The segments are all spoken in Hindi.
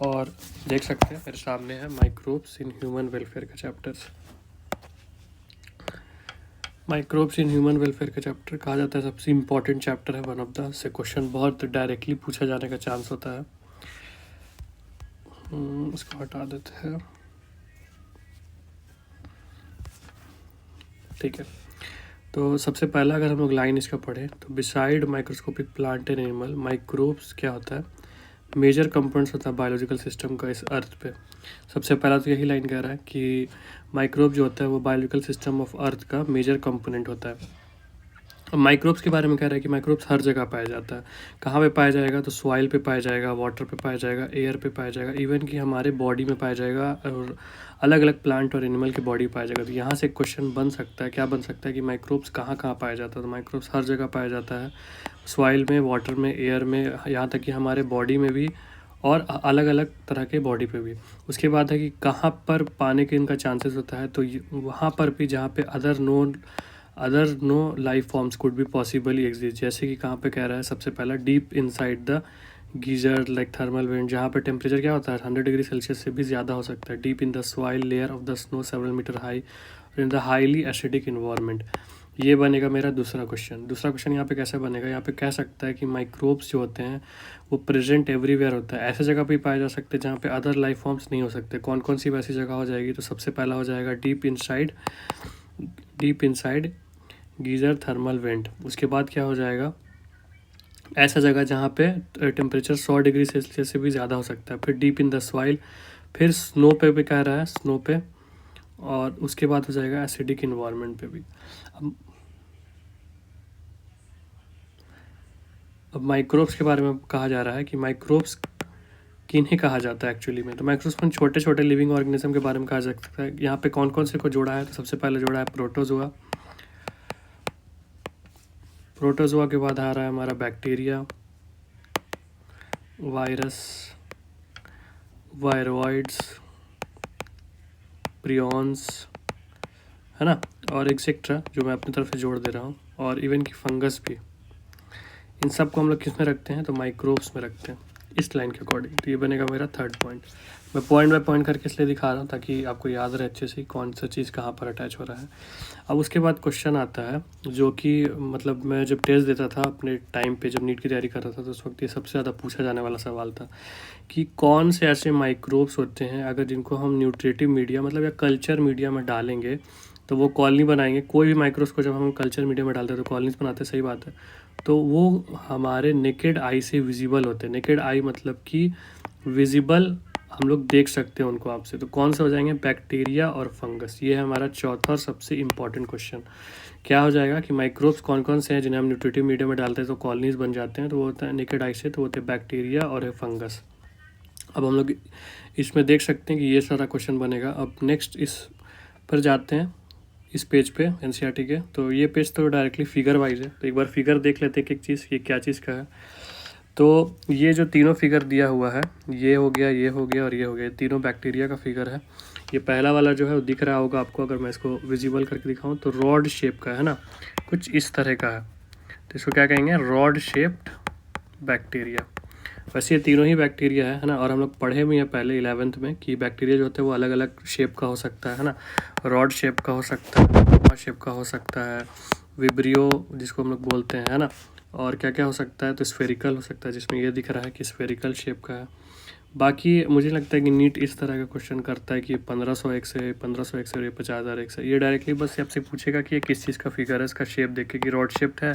और देख सकते हैं मेरे सामने है माइक्रोब्स इन ह्यूमन वेलफेयर का chapters. Microbes in human welfare का चैप्टर कहा जाता है सबसे इम्पोर्टेंट चैप्टर है, वन ऑफ द से क्वेश्चन बहुत डायरेक्टली पूछा जाने का चांस होता है। इसको हटा देते हैं, ठीक है। तो सबसे पहला अगर हम लोग लाइन इसका पढ़े तो beside microscopic plant and animal, microbes क्या होता है, मेजर कंपोनेंट्स होता है बायोलॉजिकल सिस्टम का इस अर्थ पे। सबसे पहला तो यही लाइन कह रहा है कि माइक्रोब जो होता है वो बायोलॉजिकल सिस्टम ऑफ अर्थ का मेजर कंपोनेंट होता है। अब माइक्रोब्स के बारे में कह रहा है कि माइक्रोब्स हर जगह पाया जाता है। कहाँ पे पाया जाएगा, तो सॉइल पे पाया जाएगा, वाटर पे पाया जाएगा, एयर पे पाया जाएगा, इवन कि हमारे बॉडी में पाया जाएगा और अलग अलग प्लांट और एनिमल की बॉडी पाया जाएगा। तो यहाँ से क्वेश्चन बन सकता है, क्या बन सकता है कि माइक्रोब्स कहाँ कहाँ पाया जाता है। तो माइक्रोब्स हर जगह पाया जाता है, सॉइल में, वाटर में, एयर में, यहाँ तक कि हमारे बॉडी में भी और अलग अलग तरह के बॉडी पे भी। उसके बाद है कि कहाँ पर पाने के इनका चांसेस होता है, तो वहाँ पर भी जहाँ पे other no life forms could be possibly exist. जैसे कि कहाँ पे कह रहा है, सबसे पहला deep inside the geyser like thermal vent, जहाँ पे टेम्परेचर क्या होता है 100 डिग्री सेल्सियस से भी ज़्यादा हो सकता है। Deep in the soil layer of the snow several metre high in the highly acidic environment. ये बनेगा मेरा दूसरा क्वेश्चन। दूसरा क्वेश्चन यहाँ पे कैसे बनेगा, यहाँ पे कह सकता है कि माइक्रोब्स जो होते हैं वो प्रेजेंट एवरीवेयर होता है, ऐसे जगह पे पाए जा सकते हैं जहाँ पे अदर लाइफ फॉर्म्स नहीं हो सकते। कौन कौन सी वैसी जगह हो जाएगी, तो सबसे पहला हो जाएगा deep inside geyser thermal went. उसके बाद क्या हो जाएगा, ऐसा जगह जहाँ पे टेम्परेचर 100 डिग्री सेल्सियस से भी ज़्यादा हो सकता है। फिर डीप इन द सॉइल, फिर स्नो पे भी कह रहा है, स्नो पे, और उसके बाद हो जाएगा एसिडिक इन्वायरमेंट पे भी। अब माइक्रोब्स के बारे में कहा जा रहा है कि माइक्रोब्स किन्हें कहा जाता है एक्चुअली में। तो माइक्रोब्स में छोटे छोटे लिविंग ऑर्गेनिज्म के बारे में कहा जा सकता है। यहाँ पे कौन कौन से को जोड़ा है, तो सबसे पहले जोड़ा है प्रोटोजोआ। प्रोटोजोआ के बाद आ रहा है हमारा बैक्टीरिया, वायरस, वायरोइड्स, प्रियॉन्स, है ना, और एक्सेट्रा जो मैं अपनी तरफ से जोड़ दे रहा हूँ, और इवन की फंगस भी। इन सब को हम लोग किस में रखते हैं, तो माइक्रोब्स में रखते हैं इस लाइन के अकॉर्डिंग। तो ये बनेगा मेरा थर्ड पॉइंट। मैं पॉइंट बाय पॉइंट करके इसलिए दिखा रहा हूँ ताकि आपको याद रहे अच्छे से कौन सा चीज़ कहाँ पर अटैच हो रहा है। अब उसके बाद क्वेश्चन आता है जो कि मतलब मैं जब टेस्ट देता था अपने टाइम पे, जब नीट की तैयारी कर रहा था, तो उस वक्त ये सबसे ज़्यादा पूछा जाने वाला सवाल था कि कौन से ऐसे माइक्रोब्स होते हैं अगर जिनको हम न्यूट्रिटिव मीडिया मतलब या कल्चर मीडिया में डालेंगे तो वो कॉलोनी बनाएंगे। कोई भी माइक्रोब्स को जब हम कल्चर मीडिया में डालते हैं तो कॉलोनीज बनाते हैं, सही बात है। तो वो हमारे नेकेड आई से विजिबल होते हैं। नेकेड आई मतलब कि विजिबल, हम लोग देख सकते हैं उनको आपसे। तो कौन से हो जाएंगे, बैक्टीरिया और फंगस। ये है हमारा चौथा और सबसे इम्पॉर्टेंट क्वेश्चन। क्या हो जाएगा कि माइक्रोब्स कौन कौन से हैं जिन्हें हम न्यूट्रिटिव मीडिया में डालते हैं तो कॉलोनीज बन जाते हैं, तो वो होता है नेकेड आई से, तो वो होते हैं बैक्टीरिया और है फंगस। अब हम लोग इसमें देख सकते हैं कि ये सारा क्वेश्चन बनेगा। अब नेक्स्ट इस पर जाते हैं, इस पेज पे एनसीईआरटी के। तो ये पेज तो डायरेक्टली फिगर वाइज है, तो एक बार फिगर देख लेते हैं एक एक चीज़, ये क्या चीज़ का है। तो ये जो तीनों फिगर दिया हुआ है, ये हो गया, ये हो गया और ये हो गया, तीनों बैक्टीरिया का फिगर है। ये पहला वाला जो है वो दिख रहा होगा आपको, अगर मैं इसको विजिबल करके दिखाऊं तो रॉड शेप का है ना, कुछ इस तरह का है। तो इसको क्या कहेंगे, रॉड शेप्ड बैक्टीरिया। वैसे ये तीनों ही बैक्टीरिया है ना। और हम लोग पढ़े भी हैं पहले 11th में कि बैक्टीरिया जो होते हैं वो अलग अलग शेप का हो सकता है ना। रॉड शेप का हो सकता है, शेप का हो सकता है, विब्रियो जिसको हम लोग बोलते हैं, है ना। और क्या क्या हो सकता है, तो स्फेरिकल हो सकता है, जिसमें ये दिख रहा है कि स्फेरिकल शेप का है। बाकी मुझे लगता है कि नीट इस तरह का क्वेश्चन करता है कि 1501 से 1501 से और ये 50,001 से, ये डायरेक्टली बस आपसे पूछेगा कि ये किस चीज़ का फिगर है, इसका शेप देखे कि रॉड शेप्ड है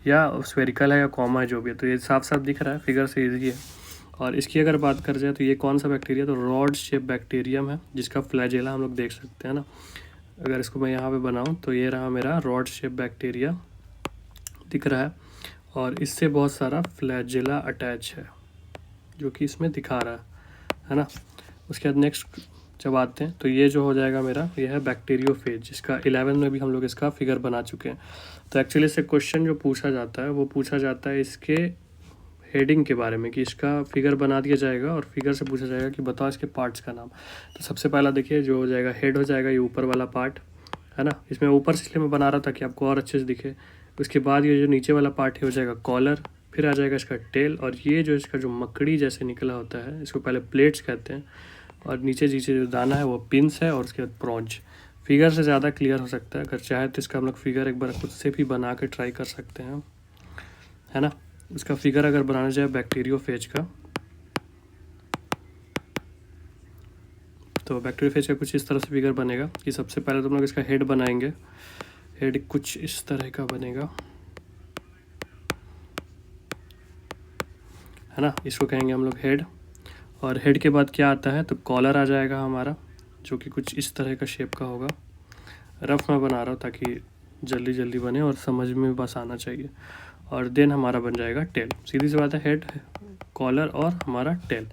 या स्फेरिकल है या कॉमा है, जो भी है। तो ये साफ साफ दिख रहा है, फिगर से ईजी है। और इसकी अगर बात कर जाए तो ये कौन सा बैक्टीरिया, तो रॉड शेप बैक्टीरियम है, जिसका फ्लैजेला हम लोग देख सकते हैं ना। अगर इसको मैं यहाँ पे बनाऊँ तो ये रहा मेरा रॉड शेप बैक्टीरिया दिख रहा है, और इससे बहुत सारा फ्लैजेला अटैच है जो कि इसमें दिखा रहा है ना। उसके बाद नेक्स्ट जब आते हैं तो ये जो हो जाएगा मेरा, ये है बैक्टीरियोफेज, जिसका 11 में भी हम लोग इसका फिगर बना चुके हैं। तो एक्चुअली इससे क्वेश्चन जो पूछा जाता है वो पूछा जाता है इसके हेडिंग के बारे में, कि इसका फिगर बना दिया जाएगा और फिगर से पूछा जाएगा कि बताओ इसके पार्ट्स का नाम। तो सबसे पहला देखिए जो हो जाएगा, हेड हो जाएगा, ये ऊपर वाला पार्ट है ना। इसमें ऊपर से इसलिए मैं बना रहा था कि आपको और अच्छे से दिखे। उसके बाद ये जो नीचे वाला पार्ट है हो जाएगा कॉलर, फिर आ जाएगा इसका टेल, और ये जो इसका जो मकड़ी जैसे निकला होता है इसको पहले प्लेट्स कहते हैं, और नीचे नीचे जो दाना है वो पिंस है, और उसके बाद प्रॉन्च। फिगर से ज़्यादा क्लियर हो सकता है, अगर चाहे तो इसका हम लोग फिगर एक बार खुद से भी बना के ट्राई कर सकते हैं, है ना। इसका फिगर अगर बनाना जाए बैक्टीरियोफेज का, तो बैक्टीरियोफेज का कुछ इस तरह से फिगर बनेगा कि सबसे पहले तो हम लोग इसका हेड बनाएंगे। हेड कुछ इस तरह का बनेगा, है ना, इसको कहेंगे हम लोग हेड। और हेड के बाद क्या आता है, तो कॉलर आ जाएगा हमारा, जो कि कुछ इस तरह का शेप का होगा। रफ मैं बना रहा हूँ ताकि जल्दी जल्दी बने और समझ में बस आना चाहिए। और देन हमारा बन जाएगा टेल। सीधी सी बात है, हेड, कॉलर और हमारा टेल।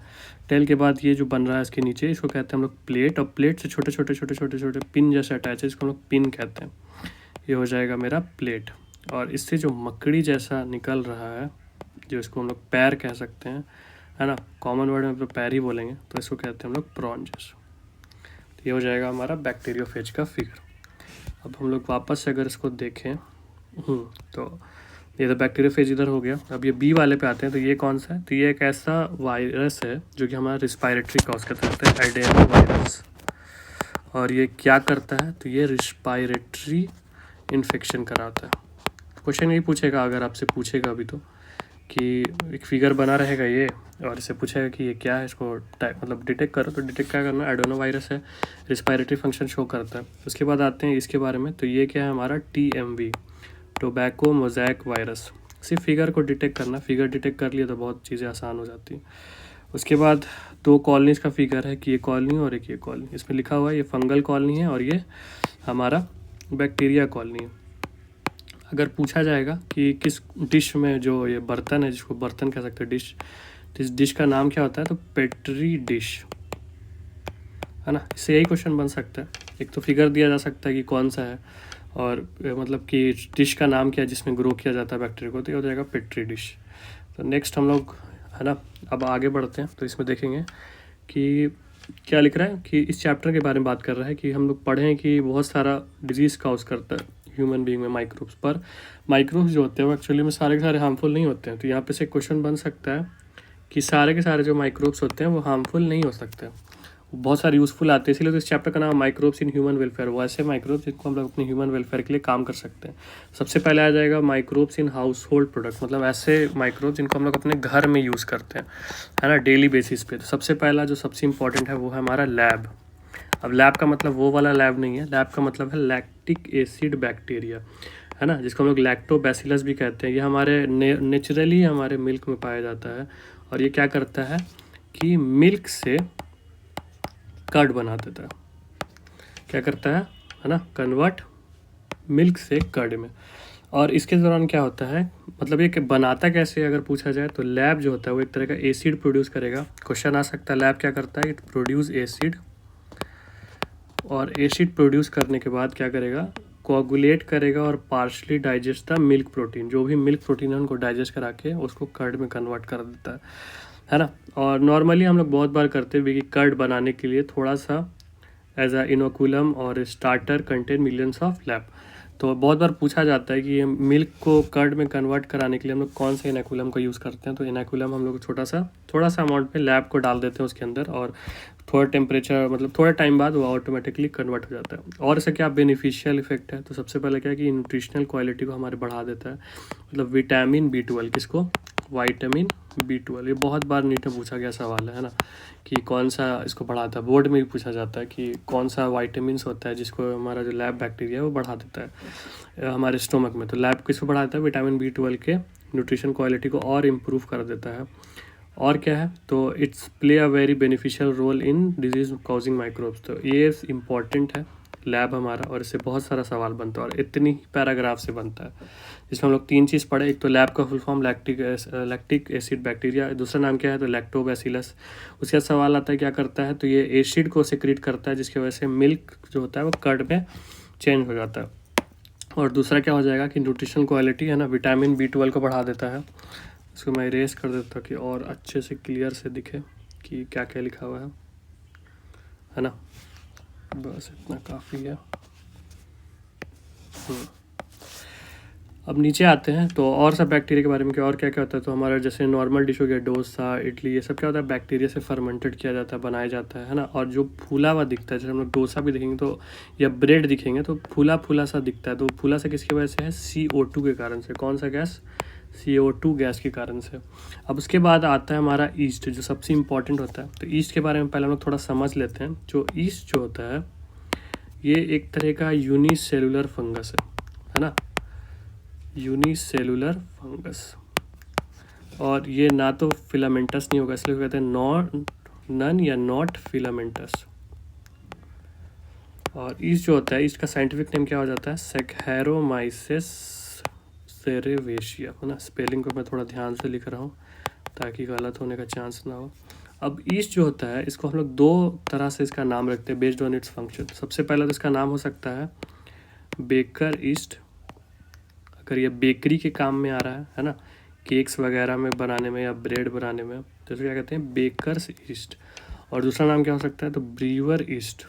टेल के बाद ये जो बन रहा है इसके नीचे, इसको कहते हैं हम लोग प्लेट, और प्लेट से छोटे छोटे छोटे छोटे छोटे पिन जैसे अटैच है, इसको हम लोग पिन कहते हैं। ये हो जाएगा मेरा प्लेट। और इससे जो मकड़ी जैसा निकल रहा है, जो इसको हम लोग पैर कह सकते हैं, है ना, कॉमन वर्ड में तो पैर ही बोलेंगे, तो इसको कहते हैं हम लोग प्रॉन्जेस। तो ये हो जाएगा हमारा बैक्टीरियोफेज का फिगर। अब हम लोग वापस से अगर इसको देखें, तो ये तो बैक्टीरियोफेज इधर हो गया। अब ये बी वाले पे आते हैं, तो ये कौन सा है, तो ये एक ऐसा वायरस है जो कि हमारा रिस्पायरेटरी कॉज करता है, एडेनो वायरस। और ये क्या करता है, तो ये रिस्पायरेटरी इन्फेक्शन कराता है। क्वेश्चन यही पूछेगा, अगर आपसे पूछेगा अभी तो, कि एक फिगर बना रहेगा ये, और इसे पूछेगा कि ये क्या है, इसको मतलब डिटेक्ट करो, तो डिटेक्ट क्या करना है, एडेनो वायरस है, रिस्पायरेटरी फंक्शन शो करता है। उसके बाद आते हैं इसके बारे में, तो ये क्या है हमारा TMV, टोबैको मोज़ैक वायरस। सिर्फ फिगर को डिटेक्ट करना, फिगर डिटेक्ट कर लिया तो बहुत चीज़ें आसान हो जाती हैं। उसके बाद 2 कॉलोनीज़ का फिगर है कि ये कॉलोनी और एक ये कॉलोनी, इसमें लिखा हुआ है ये फंगल कॉलोनी है और ये हमारा बैक्टीरिया कॉलोनी है। अगर पूछा जाएगा कि किस डिश में जो ये बर्तन है, जिसको बर्तन कह सकते हैं, डिश, इस डिश का नाम क्या होता है, तो पेट्री डिश, है ना। इससे यही क्वेश्चन बन सकता है, एक तो फिगर दिया जा सकता है कि कौन सा है, और मतलब कि डिश का नाम क्या है जिसमें ग्रो किया जाता है बैक्टीरिया को, तो ये हो जाएगा पेट्री डिश। तो नेक्स्ट हम लोग, है ना, अब आगे बढ़ते हैं, तो इसमें देखेंगे कि क्या लिख रहा है, कि इस चैप्टर के बारे में बात कर रहा है कि हम लोग पढ़ें कि बहुत सारा डिजीज़ काउज करता है ह्यूमन बीइंग में माइक्रोब्स। पर माइक्रोब्स जो होते हैं वो एक्चुअली में सारे के सारे हार्मफुल नहीं होते हैं। तो यहाँ पे से क्वेश्चन बन सकता है कि सारे के सारे जो माइक्रोब्स होते हैं वो हार्मफुल नहीं हो सकते, बहुत सारे यूज़फुल आते हैं, इसलिए तो इस चैप्टर का नाम माइक्रोब्स इन ह्यूमन वेलफेयर। वो ऐसे माइक्रोब्स जिनको हम लोग अपने ह्यूमन वेलफेयर के लिए काम कर सकते हैं। सबसे पहले आ जाएगा microbes in house hold product, मतलब ऐसे माइक्रोब्स जिनको हम लोग अपने घर में यूज़ करते हैं, है ना, डेली बेसिस पे। तो सबसे पहला जो सबसे इंपॉर्टेंट है वो है हमारा लैब। अब लैब का मतलब वो वाला लैब नहीं है, लैब का मतलब है लैक्टिक एसिड बैक्टीरिया, है ना, जिसको हम लोग लैक्टोबैसिलस भी कहते हैं। ये हमारे नेचुरली हमारे मिल्क में पाया जाता है, और ये क्या करता है कि मिल्क से कर्ड बना देता है। क्या करता है ना, कन्वर्ट मिल्क से कर्ड में। और इसके दौरान क्या होता है, मतलब ये बनाता कैसे अगर पूछा जाए, तो लैब जो होता है वो एक तरह का एसिड प्रोड्यूस करेगा। क्वेश्चन आ सकता है लैब क्या करता है, इट प्रोड्यूस एसिड, और एसिड प्रोड्यूस करने के बाद क्या करेगा, कोगुलेट करेगा और partially digest the milk protein, जो भी मिल्क प्रोटीन है उनको डाइजेस्ट करा के उसको कर्ड में कन्वर्ट कर देता है ना। और नॉर्मली हम लोग बहुत बार करते हैं कि कर्ड बनाने के लिए थोड़ा सा एज अ इनोकुलम और starter contain millions of lab. तो बहुत बार पूछा जाता है कि ये मिल्क को कर्ड में कन्वर्ट कराने के लिए हम लोग कौन से इनोकुलम का यूज़ करते हैं, तो इनोकुलम हम लोग थोड़ा सा अमाउंट में लैब को डाल देते हैं उसके अंदर, और थोड़ा टेम्परेचर, मतलब थोड़ा टाइम बाद वो ऑटोमेटिकली कन्वर्ट हो जाता है। और इससे क्या बेनिफिशियल इफेक्ट है, तो सबसे पहले क्या है कि न्यूट्रिशनल क्वालिटी को हमारे बढ़ा देता है, मतलब विटामिन B12, किसको, विटामिन B12। ये बहुत बार नीट में पूछा गया सवाल है ना, कि कौन सा इसको बढ़ाता है, बोर्ड में भी पूछा जाता है कि कौन सा वाइटामिन होता है जिसको हमारा जो लैब बैक्टीरिया है वो बढ़ा देता है हमारे स्टोमक में। तो लैब किसको बढ़ाता है, विटामिन B12 के न्यूट्रिशन क्वालिटी को और इम्प्रूव कर देता है। और क्या है, तो it's play a very beneficial role in disease causing microbes. तो ये इम्पॉर्टेंट है लैब हमारा, और इससे बहुत सारा सवाल बनता है, और इतनी ही पैराग्राफ से बनता है, जिसमें हम लोग 3 चीज़ पढ़े। एक तो लैब का full form lactic acid bacteria, दूसरा नाम क्या है, तो लैक्टोबैसिलस। उसके बाद सवाल आता है क्या करता है, तो ये एसिड को सिक्रीट करता है, जिसकी वजह से मिल्क जो होता है वो कर्ड में चेंज हो जाता है। और दूसरा क्या हो जाएगा कि न्यूट्रिशनल क्वालिटी, है ना, विटामिन B12 को बढ़ा देता है। इसको मैं इरेज कर देता कि और अच्छे से क्लियर से दिखे कि क्या क्या लिखा हुआ है ना। बस इतना काफ़ी है। अब नीचे आते हैं तो और सब बैक्टीरिया के बारे में, क्या और क्या क्या होता है। तो हमारा जैसे नॉर्मल डिश हो गया, डोसा, इडली, ये सब क्या होता है, बैक्टीरिया से फर्मेंटेड किया जाता है, बनाया जाता है ना। और जो फूला हुआ दिखता है, जैसे हम लोग डोसा भी देखेंगे तो या ब्रेड दिखेंगे तो फूला फूला सा दिखता है। तो फूला सा किसकी वजह से है, CO2 के कारण से। कौन सा गैस, CO2 गैस के कारण से। अब उसके बाद आता है हमारा ईस्ट, जो सबसे इम्पॉर्टेंट होता है। तो ईस्ट के बारे में पहले हम लोग थोड़ा समझ लेते हैं। जो ईस्ट जो होता है ये एक तरह का यूनिसेलुलर फंगस है ना, यूनिसेलुलर फंगस। और ये ना तो फिलामेंटस नहीं होगा, इसलिए कहते हैं नन या नॉट फिलामेंटस। और ईस्ट जो होता है, ईस्ट का साइंटिफिक नेम क्या हो जाता है, सैकरोमाइसिस सेरेवेशिया, है ना। स्पेलिंग को मैं थोड़ा ध्यान से लिख रहा हूँ ताकि गलत होने का चांस ना हो। अब ईस्ट जो होता है इसको हम लोग दो तरह से इसका नाम रखते हैं बेस्ड ऑन इट्स फंक्शन। सबसे पहला तो इसका नाम हो सकता है बेकर ईस्ट, अगर ये बेकरी के काम में आ रहा है ना, केक्स वगैरह में बनाने में या ब्रेड बनाने में, तो इसको क्या कहते हैं, बेकर्स ईस्ट। और दूसरा नाम क्या हो सकता है, तो ब्रीवर ईस्ट।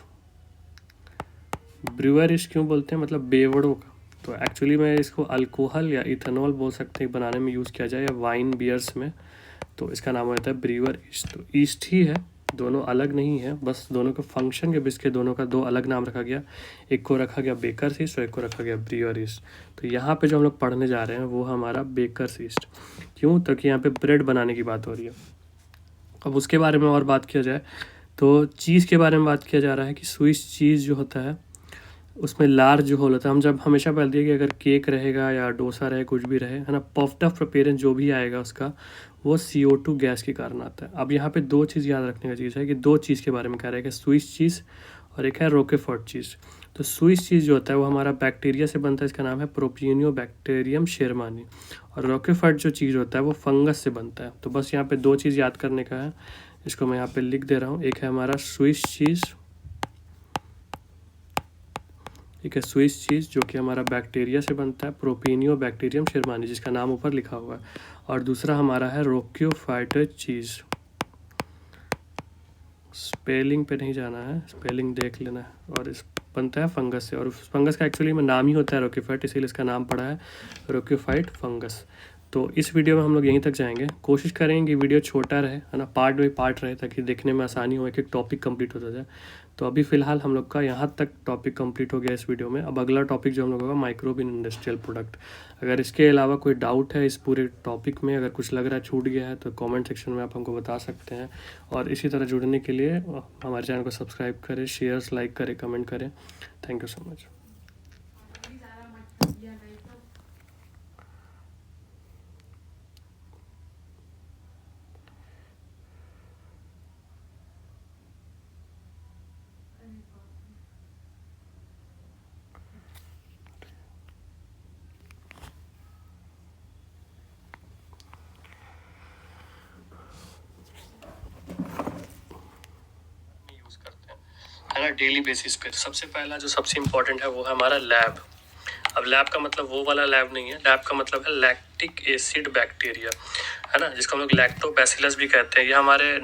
ब्रीवर ईस्ट क्यों बोलते हैं, मतलब बेवड़ों का। तो एक्चुअली में इसको अल्कोहल या इथेनॉल बोल सकते हैं, बनाने में यूज़ किया जाए, या वाइन बियर्स में, तो इसका नाम होता है ब्रीवर ईस्ट। तो ईस्ट ही है, दोनों अलग नहीं है, बस दोनों के फंक्शन के बेस के दोनों का दो अलग नाम रखा गया। एक को रखा गया बेकर्स ईस्ट और एक को रखा गया ब्रीवर ईस्ट। तो यहाँ पे जो हम लोग पढ़ने जा रहे हैं वो हमारा बेकर्स ईस्ट। क्यों, ताकि यहाँ पे ब्रेड बनाने की बात हो रही है। अब उसके बारे में और बात किया जाए तो चीज़ के बारे में बात किया जा रहा है कि स्विस चीज़ जो होता है उसमें लार्ज होल होता है। हम जब हमेशा बोलते हैं कि अगर केक रहेगा या डोसा रहे, कुछ भी रहे, है ना, पफ्ड अप अपीयरेंस जो भी आएगा उसका, वो CO2 गैस के कारण आता है। अब यहाँ पे दो चीज़ याद रखने का चीज़ है कि दो चीज़ के बारे में कह रहा है कि स्विस चीज़ और एक है रोकेफोर्ट चीज़। तो स्विस चीज़ जो होता है वो हमारा बैक्टीरिया से बनता है, इसका नाम है प्रोपियोनियोबैक्टीरियम शेरमानी। और रोकेफोर्ट जो चीज़ होता है वो फंगस से बनता है। तो बस यहाँ पे दो चीज़ याद करने का है, इसको मैं यहाँ पे लिख दे रहा हूँ। एक है हमारा स्विस चीज़, ठीक है, स्विस चीज़ जो कि हमारा बैक्टीरिया से बनता है, प्रोपियोनियोबैक्टीरियम शेरमानी, जिसका नाम ऊपर लिखा हुआ है। और दूसरा हमारा है रोक्योफाइटर चीज़। स्पेलिंग पे नहीं जाना है, स्पेलिंग देख लेना है। और इस बनता है फंगस से, और उस फंगस का एक्चुअली में नाम ही होता है रोक्योफाइट, इसीलिए इसका नाम पड़ा है रोक्योफाइट फंगस। तो इस वीडियो में हम लोग यहीं तक जाएंगे। कोशिश करेंगे कि वीडियो छोटा रहे, है ना, पार्ट बाई पार्ट रहे, ताकि देखने में आसानी हो, एक एक टॉपिक कंप्लीट होता जाए। तो अभी फ़िलहाल हम लोग का यहाँ तक टॉपिक कंप्लीट हो गया इस वीडियो में। अब अगला टॉपिक जो हम लोग होगा माइक्रोब इन इंडस्ट्रियल प्रोडक्ट। अगर इसके अलावा कोई डाउट है इस पूरे टॉपिक में, अगर कुछ लग रहा है छूट गया है, तो कमेंट सेक्शन में आप हमको बता सकते हैं। और इसी तरह जुड़ने के लिए हमारे चैनल को सब्सक्राइब करें, शेयर्स, लाइक करें, कमेंट करें। Thank you so much. है ना, डेली बेसिस पे। सबसे पहला जो सबसे इम्पोर्टेंट है वो है हमारा लैब। अब लैब का मतलब वो वाला लैब नहीं है, लैब का मतलब है लैक्टिक एसिड बैक्टीरिया, है ना, जिसको हम लोग लैक्टोबैसिलस भी कहते हैं। ये हमारे